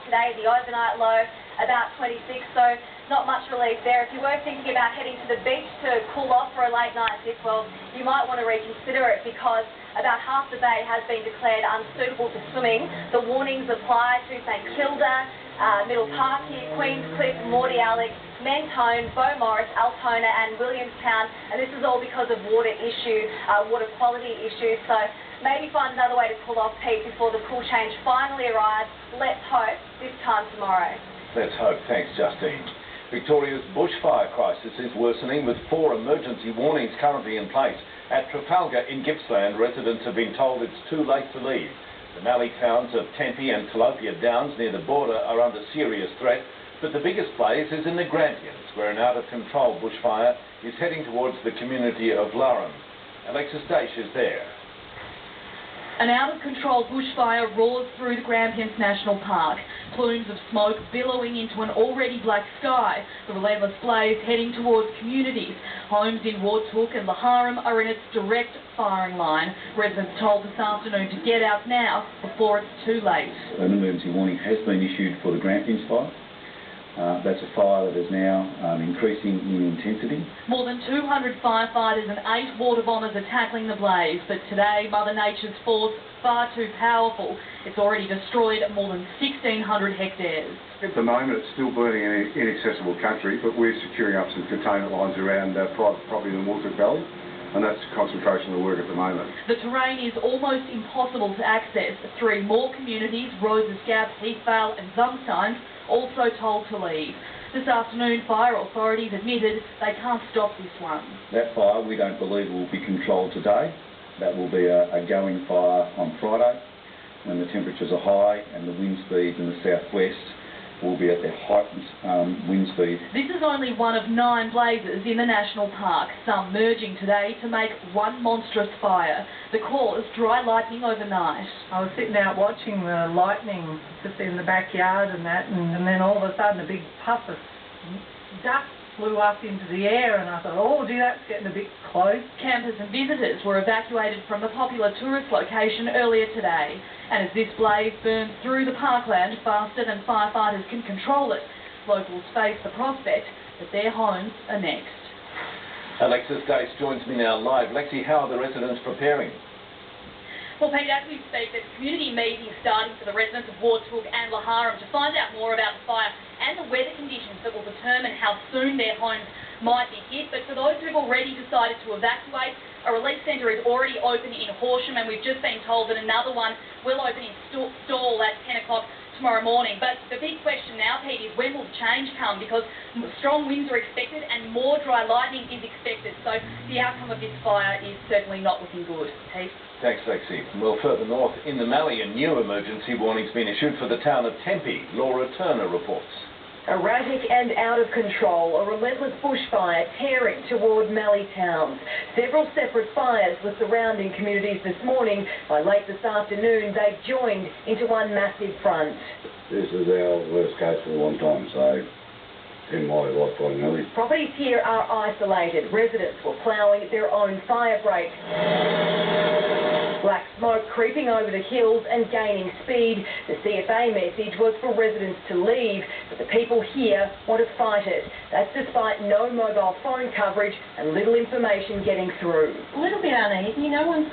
today, the overnight low about 26, so not much relief there. If you were thinking about heading to the beach to cool off for a late night dip, well, you might want to reconsider it because about half the bay has been declared unsuitable for swimming. The warnings apply to St Kilda, Middle Park here, Queenscliff, Mordialloc, Mentone, Beaumaris, Altona and Williamstown, and this is all because of water quality issues, so maybe find another way to cool off, Pete, before the cool change finally arrives. Let's hope this time tomorrow. Let's hope. Thanks, Justine. Victoria's bushfire crisis is worsening with 4 emergency warnings currently in place. At Trafalgar in Gippsland, residents have been told it's too late to leave. The Mallee towns of Tempe and Tilapia Downs near the border are under serious threat, but the biggest blaze is in the Grampians, where an out-of-control bushfire is heading towards the community of Laram. Alexis Daish is there. An out-of-control bushfire roars through the Grampians National Park. Plumes of smoke billowing into an already black sky. The relentless blaze heading towards communities. Homes in Wartook and Laharam are in its direct firing line. Residents told this afternoon to get out now before it's too late. An emergency warning has been issued for the Grampians fire. That's a fire that is now increasing in intensity. More than 200 firefighters and 8 water bombers are tackling the blaze, but today Mother Nature's force far too powerful. It's already destroyed more than 1,600 hectares. At the moment it's still burning in inaccessible country, but we're securing up some containment lines around private property in the Wartook Valley, and that's the concentration of the work at the moment. The terrain is almost impossible to access. 3 more communities, Roses Gap, Heathvale and Zumstein, also told to leave. This afternoon, fire authorities admitted they can't stop this one. That fire we don't believe will be controlled today. That will be a going fire on Friday when the temperatures are high and the wind speeds in the southwest will be at their heightened wind speed. This is only one of 9 blazes in the national park, some merging today to make one monstrous fire. The cause, dry lightning overnight. I was sitting out watching the lightning just in the backyard and that, and then all of a sudden a big puff of dust flew up into the air, and I thought, oh gee, that's getting a bit close. Campers and visitors were evacuated from the popular tourist location earlier today. And as this blaze burns through the parkland faster than firefighters can control it, locals face the prospect that their homes are next. Alexis Daish joins me now live. Lexi, how are the residents preparing? Well, Pete, as we speak, there's a community meeting starting for the residents of Wartook and Laharam to find out more about the fire and the weather conditions that will determine how soon their homes might be hit. But for those who've already decided to evacuate, a relief centre is already open in Horsham, and we've just been told that another one will open in Stawell at 10 o'clock tomorrow morning. But the big question now, Pete, is when will the change come? Because strong winds are expected and more dry lightning is expected. So the outcome of this fire is certainly not looking good. Pete? Thanks, Lexi. Well, further north in the Mallee, a new emergency warning's been issued for the town of Tempe. Laura Turner reports. Erratic and out of control, a relentless bushfire tearing toward Mallee towns. Several separate fires were surrounding communities this morning. By late this afternoon, they've joined into one massive front. This is our worst case for a long time, so in my lifetime, Mallee. Properties here are isolated. Residents were ploughing their own fire breaks. Black smoke creeping over the hills and gaining speed. The CFA message was for residents to leave, but the people here want to fight it. That's despite no mobile phone coverage and little information getting through. A little bit uneasy. No one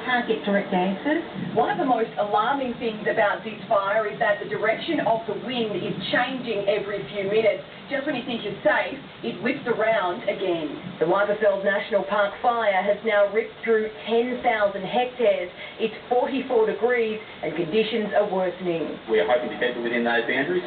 can't get direct answers. One of the most alarming things about this fire is that the direction of the wind is changing every few minutes. Just when you think you're safe, it whips around again. The Weiberfeld National Park fire has now ripped through 10,000 hectares. It's 44 degrees and conditions are worsening. We're hoping to keep it within those boundaries.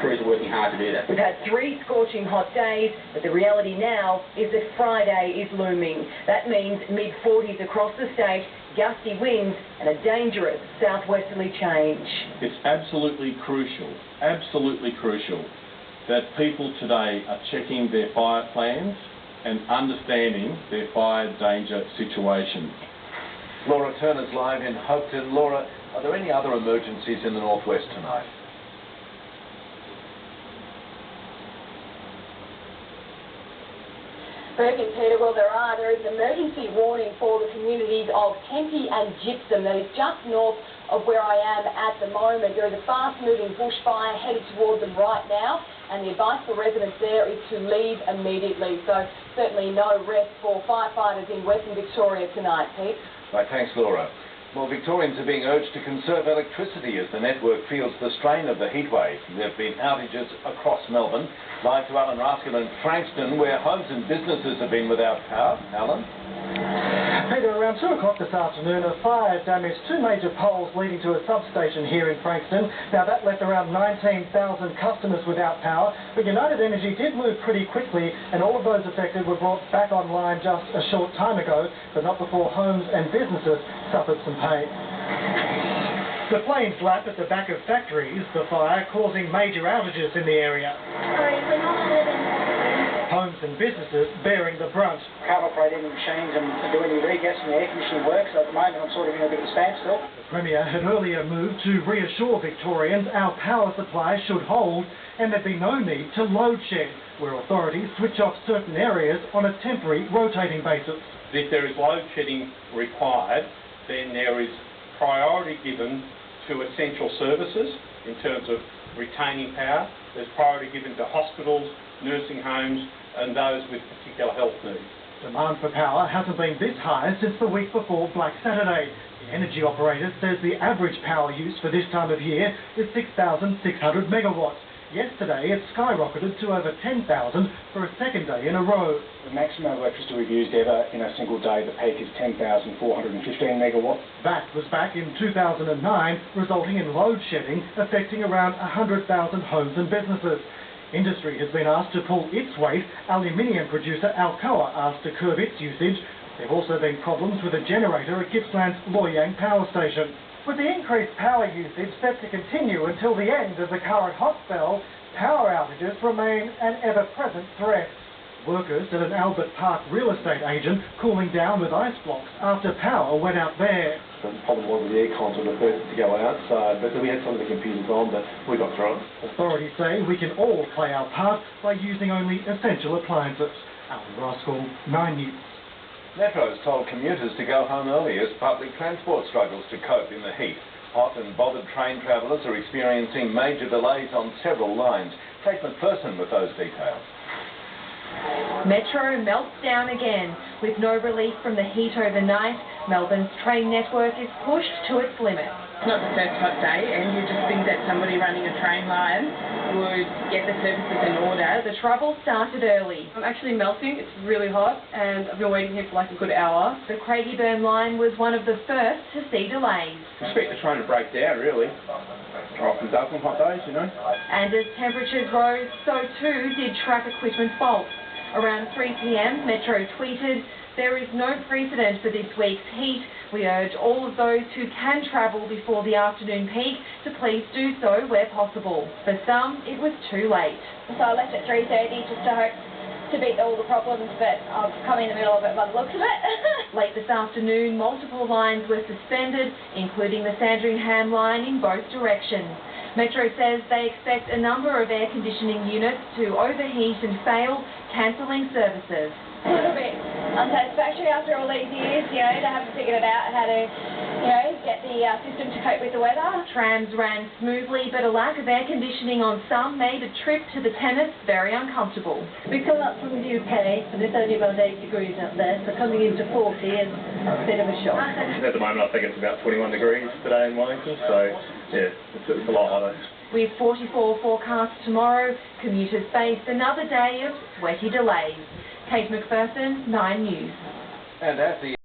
Crews are working hard to do that. We've had 3 scorching hot days, but the reality now is that Friday is looming. That means mid-40s across the state, gusty winds and a dangerous southwesterly change. It's absolutely crucial that people today are checking their fire plans and understanding their fire danger situation. Laura Turner's live in Hopeton. Laura, are there any other emergencies in the northwest tonight? Bergen Peter, well there is an emergency warning for the communities of Tempe and Gypsum that is just north of where I am at the moment. There is a fast-moving bushfire headed towards them right now, and the advice for residents there is to leave immediately. So certainly no rest for firefighters in Western Victoria tonight, Pete. Right, thanks, Laura. Well, Victorians are being urged to conserve electricity as the network feels the strain of the heatwave. There have been outages across Melbourne. Live to Alan Raskin in Frankston, where homes and businesses have been without power. Alan? Peter, around 2 o'clock this afternoon, a fire damaged 2 major poles leading to a substation here in Frankston. Now, that left around 19,000 customers without power, but United Energy did move pretty quickly, and all of those affected were brought back online just a short time ago, but not before homes and businesses suffered some pain. The flames lapped at the back of factories, the fire causing major outages in the area. Homes and businesses bearing the brunt. Can't operate any machines and do any regas and the air conditioning work, so at the moment I'm sort of in a bit of a standstill. The Premier had earlier moved to reassure Victorians our power supply should hold and there'd be no need to load shed, where authorities switch off certain areas on a temporary rotating basis. If there is load shedding required, then there is priority given to essential services in terms of retaining power. There's priority given to hospitals, nursing homes and those with particular health needs. Demand for power hasn't been this high since the week before Black Saturday. The energy operator says the average power use for this time of year is 6,600 megawatts. Yesterday it skyrocketed to over 10,000 for a second day in a row. The maximum electricity we've used ever in a single day, the peak is 10,415 megawatts. That was back in 2009, resulting in load shedding affecting around 100,000 homes and businesses. Industry has been asked to pull its weight. Aluminium producer Alcoa asked to curb its usage. There have also been problems with a generator at Gippsland's Loy Yang power station. With the increased power usage set to continue until the end of the current hot spell, power outages remain an ever-present threat. Workers at an Albert Park real estate agent cooling down with ice blocks after power went out there. The problem was the air cons were the first to go out, but we had some of the computers on, but we got through it. Authorities say we can all play our part by using only essential appliances. Alan Rascal, 9 News. Metro has told commuters to go home early as public transport struggles to cope in the heat. Hot and bothered train travellers are experiencing major delays on several lines. Kate McPherson with those details. Metro melts down again. With no relief from the heat overnight, Melbourne's train network is pushed to its limit. It's not the first hot day, and you just think that somebody running a train line would get the services in order. The trouble started early. I'm actually melting. It's really hot, and I've been waiting here for like a good hour. The Craigieburn line was one of the first to see delays. I expect the train to break down, really. Often does on hot days, you know. And as temperatures rose, so too did track equipment faults. Around 3 p.m, Metro tweeted, "There is no precedent for this week's heat. We urge all of those who can travel before the afternoon peak to please do so where possible." For some, it was too late. So I left at 3:30 just to hope to beat all the problems, but I've come in the middle of it by the looks of it. Late this afternoon, multiple lines were suspended, including the Sandringham line in both directions. Metro says they expect a number of air conditioning units to overheat and fail, cancelling services. A little bit unsatisfactory after all these years, you know, they haven't figured it out how to, you know, get the system to cope with the weather. Trams ran smoothly, but a lack of air conditioning on some made a trip to the tennis very uncomfortable. We come up from the UK, and it's only about 8 degrees up there, so coming into 40 is a bit of a shock. At the moment, I think it's about 21 degrees today in Wellington, so yeah, it's a lot hotter. With 44 forecast tomorrow, commuters face another day of sweaty delays. Kate McPherson, 9 News. And at the